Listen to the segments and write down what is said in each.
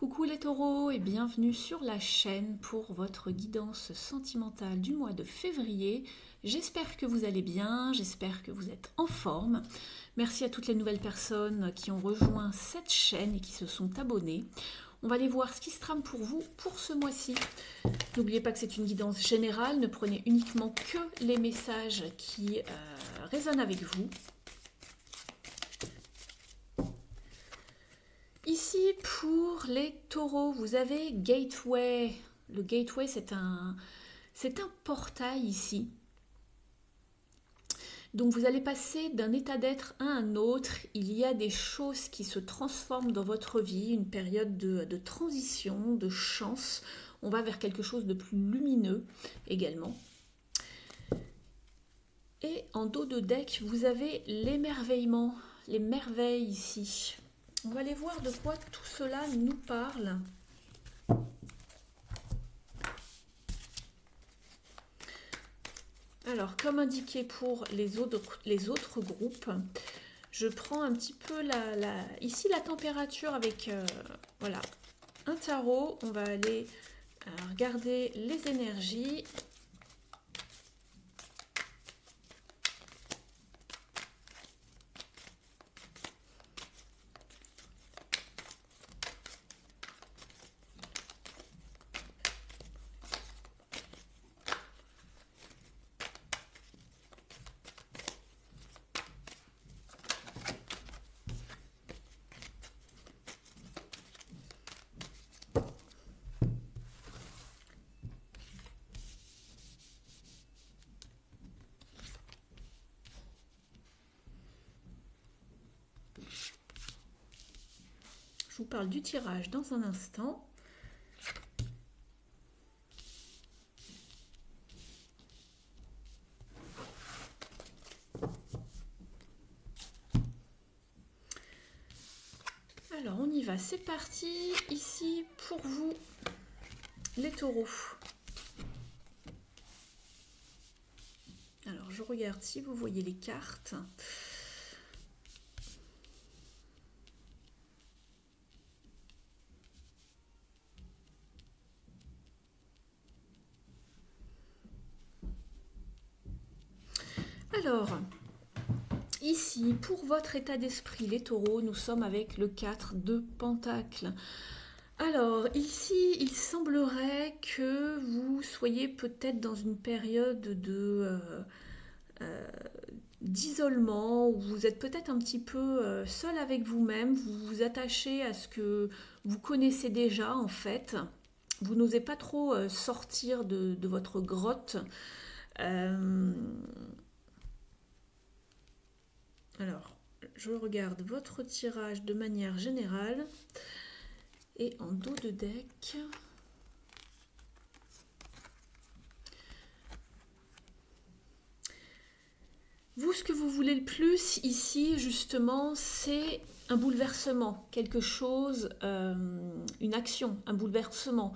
Coucou les taureaux et bienvenue sur la chaîne pour votre guidance sentimentale du mois de février. J'espère que vous allez bien, j'espère que vous êtes en forme. Merci à toutes les nouvelles personnes qui ont rejoint cette chaîne et qui se sont abonnées. On va aller voir ce qui se trame pour vous pour ce mois-ci. N'oubliez pas que c'est une guidance générale, ne prenez uniquement que les messages qui résonnent avec vous. Ici, pour les taureaux, vous avez Gateway. Le Gateway, c'est un portail ici. Donc vous allez passer d'un état d'être à un autre. Il y a des choses qui se transforment dans votre vie, une période de transition, de chance. On va vers quelque chose de plus lumineux également. Et en dos de deck, vous avez l'émerveillement, les merveilles ici. On va aller voir de quoi tout cela nous parle. Alors, comme indiqué pour les autres groupes, je prends un petit peu ici la température avec voilà, un tarot. On va aller regarder les énergies. Je vous parle du tirage dans un instant. Alors on y va, c'est parti. Ici pour vous les taureaux. Alors je regarde si vous voyez les cartes. Alors, ici, pour votre état d'esprit, les taureaux, nous sommes avec le 4 de Pentacles. Alors, ici, il semblerait que vous soyez peut-être dans une période d'isolement, où vous êtes peut-être un petit peu seul avec vous-même, vous vous attachez à ce que vous connaissez déjà, en fait. Vous n'osez pas trop sortir de votre grotte. Alors, je regarde votre tirage de manière générale et en dos de deck. Vous, ce que vous voulez le plus ici, justement, c'est un bouleversement, quelque chose, une action, un bouleversement.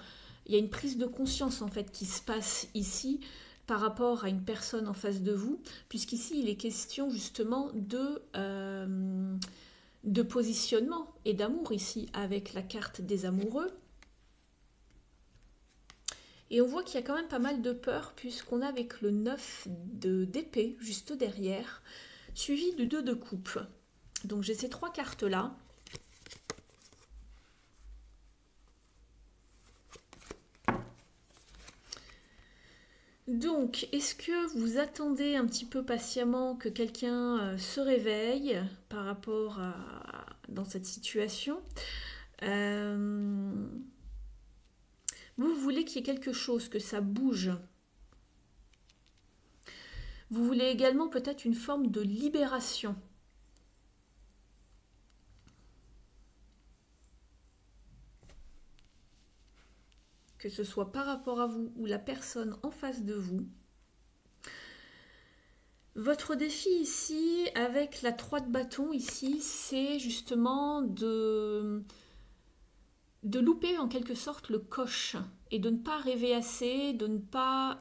Il y a une prise de conscience, en fait, qui se passe ici par rapport à une personne en face de vous, puisqu'ici, il est question, justement, de positionnement et d'amour, ici, avec la carte des amoureux. Et on voit qu'il y a quand même pas mal de peur, puisqu'on a avec le 9 d'épée, juste derrière, suivi du 2 de coupe. Donc j'ai ces trois cartes-là. Donc, est-ce que vous attendez un petit peu patiemment que quelqu'un se réveille par rapport dans cette situation Vous voulez qu'il y ait quelque chose, que ça bouge. Vous voulez également peut-être une forme de libération. Que ce soit par rapport à vous ou la personne en face de vous. Votre défi ici, avec la 3 de bâton ici, c'est justement de louper en quelque sorte le coche et de ne pas rêver assez, de ne pas...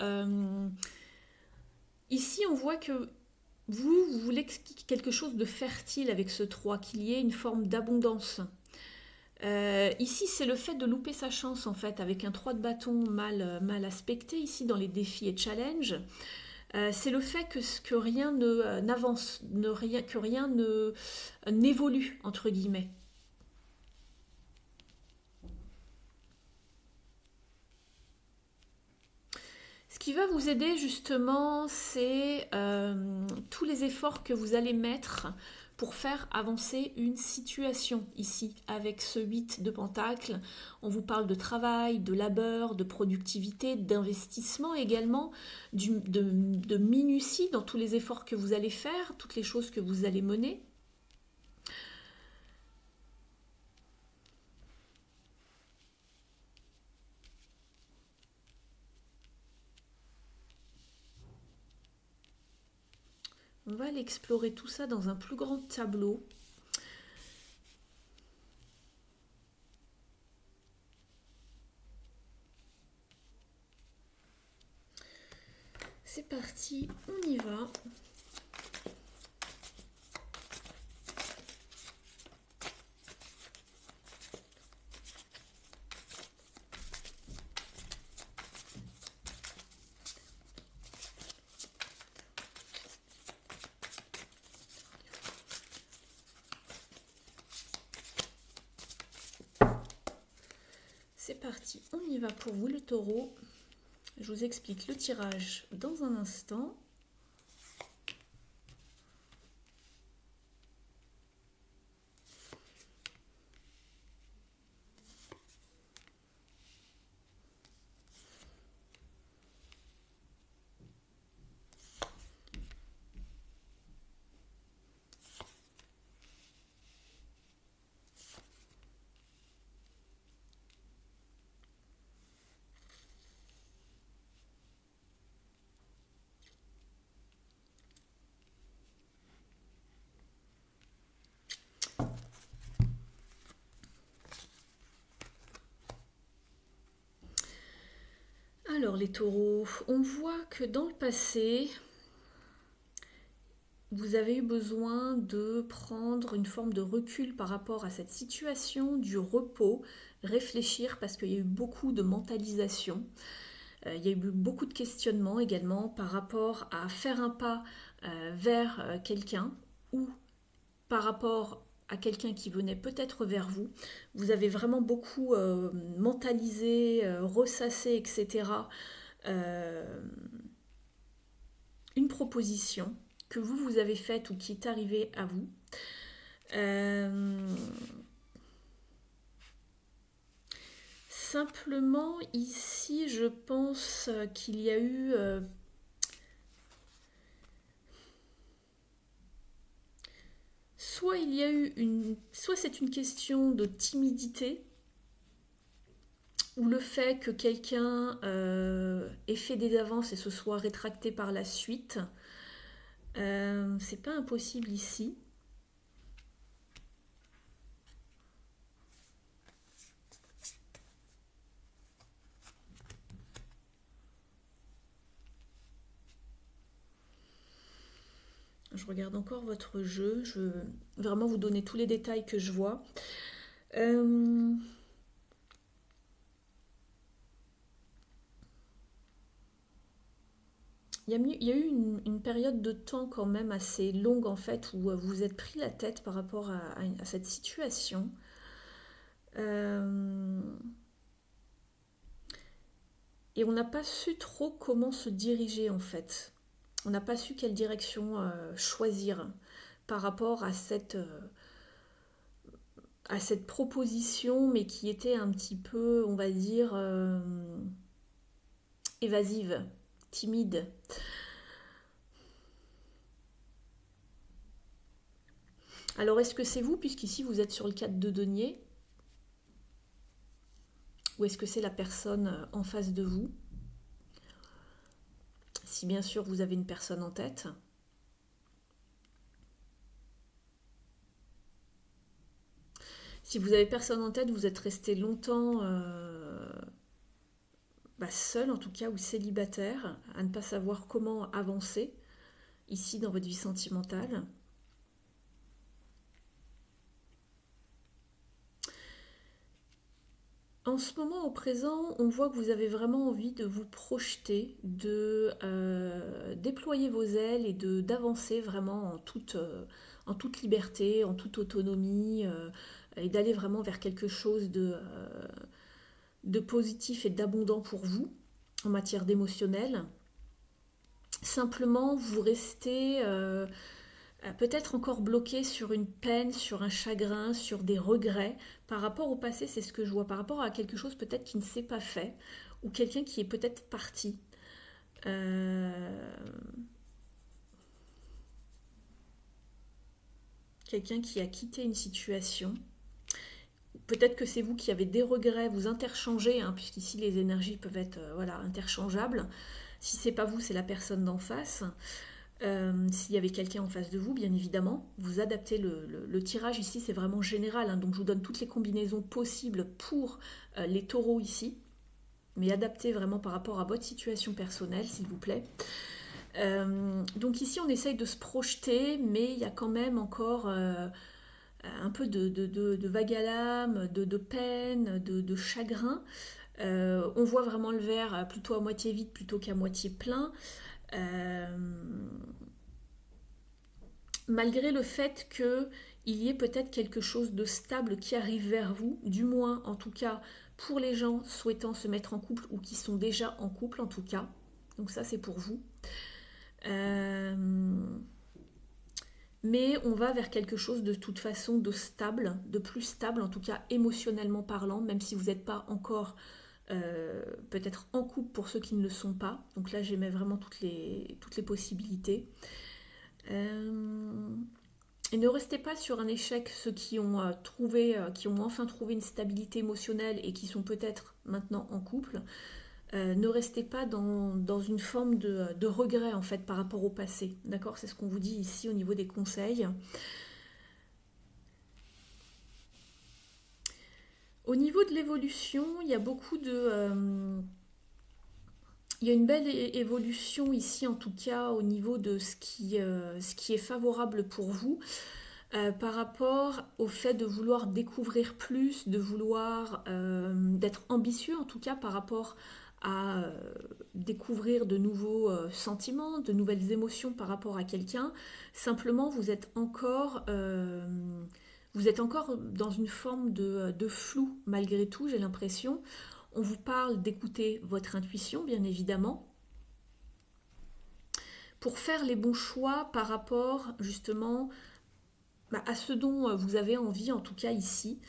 Ici, on voit que vous voulez quelque chose de fertile avec ce 3, qu'il y ait une forme d'abondance. Ici, c'est le fait de louper sa chance, en fait, avec un 3 de bâton mal aspecté, ici, dans les défis et challenges. C'est le fait que rien n'avance, que rien n'évolue, entre guillemets. Ce qui va vous aider justement, c'est tous les efforts que vous allez mettre pour faire avancer une situation ici avec ce 8 de Pentacle. On vous parle de travail, de labeur, de productivité, d'investissement également, de minutie dans tous les efforts que vous allez faire, toutes les choses que vous allez mener. On va aller explorer tout ça dans un plus grand tableau. C'est parti, on y va. C'est parti, on y va pour vous le taureau. Je vous explique le tirage dans un instant. Alors les taureaux, on voit que dans le passé, vous avez eu besoin de prendre une forme de recul par rapport à cette situation, du repos, réfléchir parce qu'il y a eu beaucoup de mentalisation. Il y a eu beaucoup de questionnements également par rapport à faire un pas vers quelqu'un ou par rapport à quelqu'un qui venait peut-être vers vous. Vous avez vraiment beaucoup mentalisé, ressassé, etc. Une proposition que vous avez faite ou qui est arrivée à vous. Simplement, ici, je pense qu'il y a eu... soit il y a eu soit c'est une question de timidité, ou le fait que quelqu'un ait fait des avances et se soit rétracté par la suite. C'est pas impossible ici. Je regarde encore votre jeu. Je veux vraiment vous donner tous les détails que je vois. Il y a eu une période de temps quand même assez longue en fait où vous vous êtes pris la tête par rapport à cette situation. Et on n'a pas su trop comment se diriger en fait. On n'a pas su quelle direction choisir par rapport à cette proposition, mais qui était un petit peu, on va dire, évasive, timide. Alors, est-ce que c'est vous, puisqu'ici vous êtes sur le 4 de denier, ou est-ce que c'est la personne en face de vous? Si bien sûr vous avez une personne en tête. Si vous avez personne en tête, vous êtes resté longtemps seul en tout cas, ou célibataire, à ne pas savoir comment avancer ici dans votre vie sentimentale. En ce moment, au présent, on voit que vous avez vraiment envie de vous projeter, de déployer vos ailes et d'avancer vraiment en toute liberté, en toute autonomie, et d'aller vraiment vers quelque chose de positif et d'abondant pour vous en matière d'émotionnel. Simplement, vous restez peut-être encore bloqué sur une peine, sur un chagrin, sur des regrets. Par rapport au passé, c'est ce que je vois. Par rapport à quelque chose peut-être qui ne s'est pas fait, ou quelqu'un qui est peut-être parti. Quelqu'un qui a quitté une situation. Peut-être que c'est vous qui avez des regrets, vous interchangez, hein, puisqu'ici les énergies peuvent être voilà, interchangeables. Si c'est pas vous, c'est la personne d'en face. S'il y avait quelqu'un en face de vous, bien évidemment, vous adaptez le tirage ici, c'est vraiment général, hein, donc je vous donne toutes les combinaisons possibles pour les taureaux ici, mais adaptez vraiment par rapport à votre situation personnelle, s'il vous plaît. Donc ici, on essaye de se projeter, mais il y a quand même encore un peu de vague à l'âme, de peine, de chagrin. On voit vraiment le verre plutôt à moitié vide plutôt qu'à moitié plein. Malgré le fait qu'il y ait peut-être quelque chose de stable qui arrive vers vous, du moins en tout cas pour les gens souhaitant se mettre en couple ou qui sont déjà en couple en tout cas. Donc ça c'est pour vous. Mais on va vers quelque chose de toute façon de stable, de plus stable en tout cas émotionnellement parlant, même si vous n'êtes pas encore peut-être en couple pour ceux qui ne le sont pas. Donc là j'émets vraiment toutes les possibilités. Et ne restez pas sur un échec, ceux qui ont qui ont enfin trouvé une stabilité émotionnelle et qui sont peut-être maintenant en couple. Ne restez pas dans une forme de regret en fait par rapport au passé. D'accord? C'est ce qu'on vous dit ici au niveau des conseils. Au niveau de l'évolution, il y a beaucoup de... il y a une belle évolution ici, en tout cas, au niveau de ce qui est favorable pour vous, par rapport au fait de vouloir découvrir plus, de vouloir d'être ambitieux, en tout cas, par rapport à découvrir de nouveaux sentiments, de nouvelles émotions par rapport à quelqu'un. Simplement, vous êtes encore dans une forme de flou, malgré tout, j'ai l'impression. On vous parle d'écouter votre intuition, bien évidemment, pour faire les bons choix par rapport justement à ce dont vous avez envie, en tout cas ici,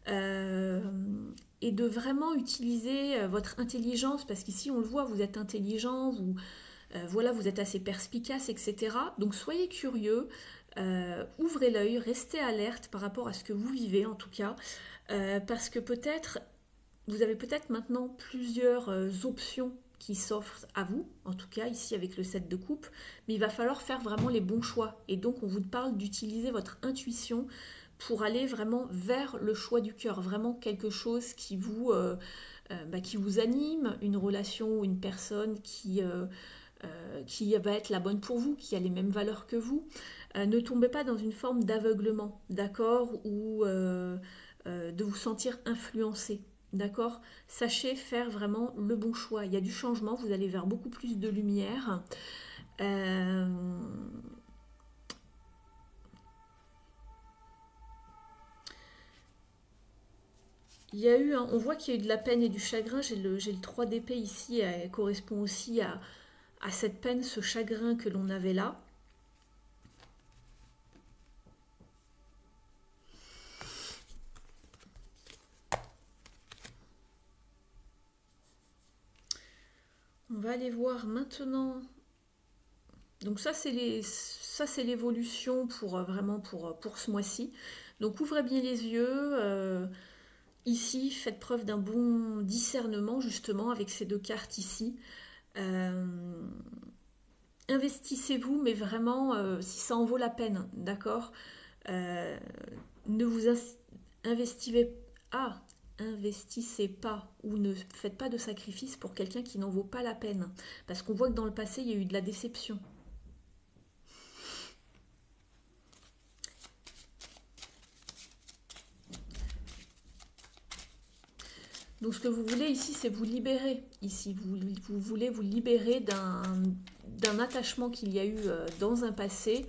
et de vraiment utiliser votre intelligence, parce qu'ici on le voit, vous êtes intelligent, voilà, vous êtes assez perspicace, etc. Donc soyez curieux, ouvrez l'œil, restez alerte par rapport à ce que vous vivez, en tout cas, parce que peut-être vous avez peut-être maintenant plusieurs options qui s'offrent à vous, en tout cas ici avec le 7 de coupe, mais il va falloir faire vraiment les bons choix. Et donc on vous parle d'utiliser votre intuition pour aller vraiment vers le choix du cœur, vraiment quelque chose qui vous anime, une relation ou une personne qui va être la bonne pour vous, qui a les mêmes valeurs que vous. Ne tombez pas dans une forme d'aveuglement, d'accord, ou de vous sentir influencé. D'accord? Sachez faire vraiment le bon choix. Il y a du changement, vous allez vers beaucoup plus de lumière. Il y a eu, on voit qu'il y a eu de la peine et du chagrin. J'ai le 3 d'épée ici, elle correspond aussi à cette peine, ce chagrin que l'on avait là. On va aller voir maintenant. Donc ça c'est l'évolution pour vraiment pour ce mois-ci. Donc ouvrez bien les yeux. Ici, faites preuve d'un bon discernement justement avec ces deux cartes ici. Investissez-vous, mais vraiment si ça en vaut la peine, d'accord. Ne vous investissez pas ou ne faites pas de sacrifice pour quelqu'un qui n'en vaut pas la peine. Parce qu'on voit que dans le passé, il y a eu de la déception. Donc ce que vous voulez ici, c'est vous libérer. Ici, vous voulez vous libérer d'un attachement qu'il y a eu dans un passé.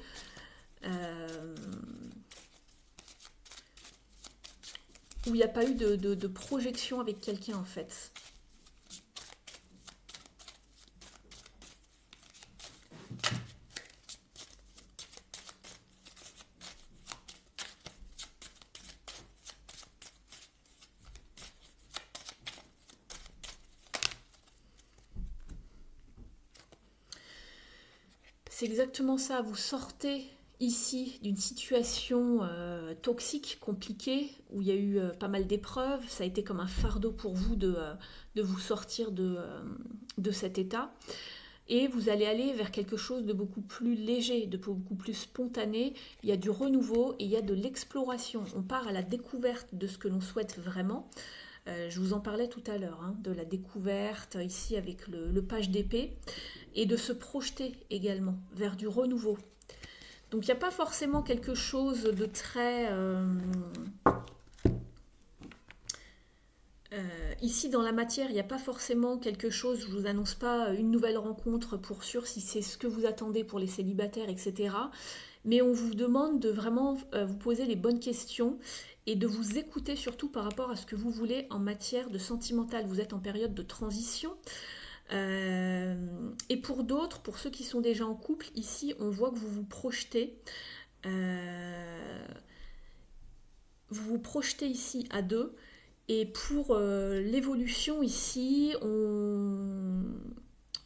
Où il n'y a pas eu de projection avec quelqu'un en fait. C'est exactement ça, vous sortez ici d'une situation toxique, compliquée, où il y a eu pas mal d'épreuves, ça a été comme un fardeau pour vous de vous sortir de cet état, et vous allez aller vers quelque chose de beaucoup plus léger, de beaucoup plus spontané, il y a du renouveau et il y a de l'exploration, on part à la découverte de ce que l'on souhaite vraiment. Je vous en parlais tout à l'heure, hein, de la découverte ici avec le page d'épée, et de se projeter également vers du renouveau. Donc il n'y a pas forcément quelque chose de très... ici dans la matière, il n'y a pas forcément quelque chose, je ne vous annonce pas une nouvelle rencontre pour sûr si c'est ce que vous attendez pour les célibataires, etc. Mais on vous demande de vraiment vous poser les bonnes questions et de vous écouter surtout par rapport à ce que vous voulez en matière de sentimental. Vous êtes en période de transition. Et pour d'autres, pour ceux qui sont déjà en couple, ici on voit que vous vous projetez. Vous vous projetez ici à deux. Et pour l'évolution ici, on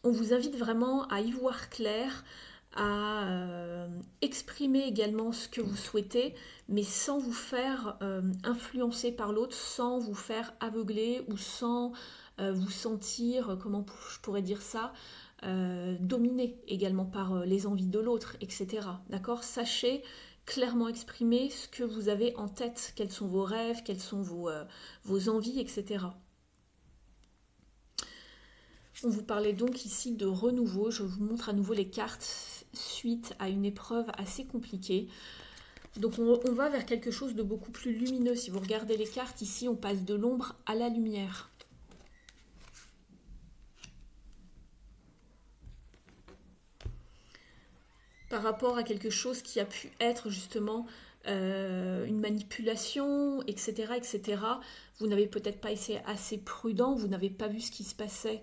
vous invite vraiment à y voir clair, à exprimer également ce que vous souhaitez, mais sans vous faire influencer par l'autre, sans vous faire aveugler ou sans vous sentir, comment je pourrais dire ça, dominé également par les envies de l'autre, etc. D'accord ? Sachez clairement exprimer ce que vous avez en tête, quels sont vos rêves, quelles sont vos envies, etc. On vous parlait donc ici de renouveau. Je vous montre à nouveau les cartes suite à une épreuve assez compliquée. Donc on va vers quelque chose de beaucoup plus lumineux. Si vous regardez les cartes, ici on passe de l'ombre à la lumière. Par rapport à quelque chose qui a pu être justement une manipulation, etc., etc. Vous n'avez peut-être pas été assez prudent, vous n'avez pas vu ce qui se passait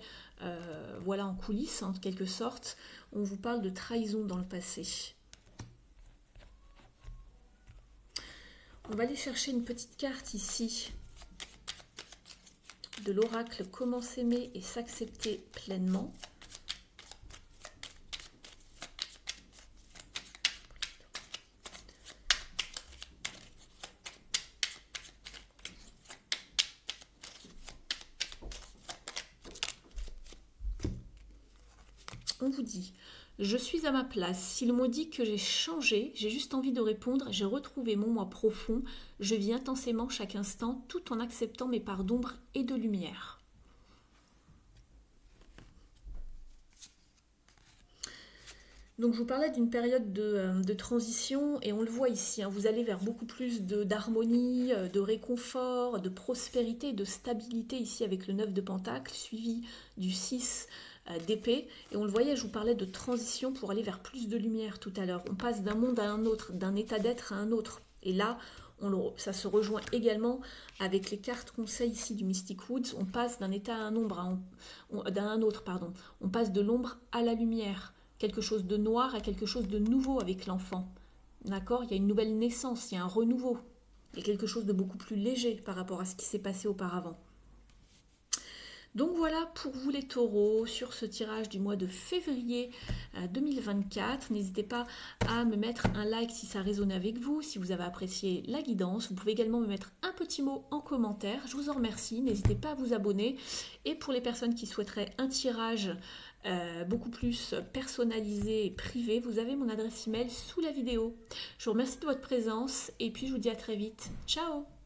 voilà, en coulisses, en quelque sorte. On vous parle de trahison dans le passé. On va aller chercher une petite carte ici de l'oracle « Comment s'aimer et s'accepter pleinement ». On vous dit, je suis à ma place. S'il me dit que j'ai changé, j'ai juste envie de répondre, j'ai retrouvé mon moi profond, je vis intensément chaque instant, tout en acceptant mes parts d'ombre et de lumière. Donc je vous parlais d'une période de transition et on le voit ici, hein, vous allez vers beaucoup plus d'harmonie, de réconfort, de prospérité, de stabilité ici avec le 9 de Pentacle, suivi du 6 d'épée. Et on le voyait, je vous parlais de transition pour aller vers plus de lumière tout à l'heure. On passe d'un monde à un autre, d'un état d'être à un autre. Et là, ça se rejoint également avec les cartes conseils ici du Mystic Woods. On passe d'un état à un autre. On passe de l'ombre à la lumière. Quelque chose de noir à quelque chose de nouveau avec l'enfant. D'accord ? Il y a une nouvelle naissance, il y a un renouveau. Il y a quelque chose de beaucoup plus léger par rapport à ce qui s'est passé auparavant. Donc voilà pour vous les taureaux sur ce tirage du mois de février 2024. N'hésitez pas à me mettre un like si ça résonne avec vous, si vous avez apprécié la guidance. Vous pouvez également me mettre un petit mot en commentaire. Je vous en remercie. N'hésitez pas à vous abonner. Et pour les personnes qui souhaiteraient un tirage beaucoup plus personnalisé et privé, vous avez mon adresse email sous la vidéo. Je vous remercie de votre présence et puis je vous dis à très vite. Ciao!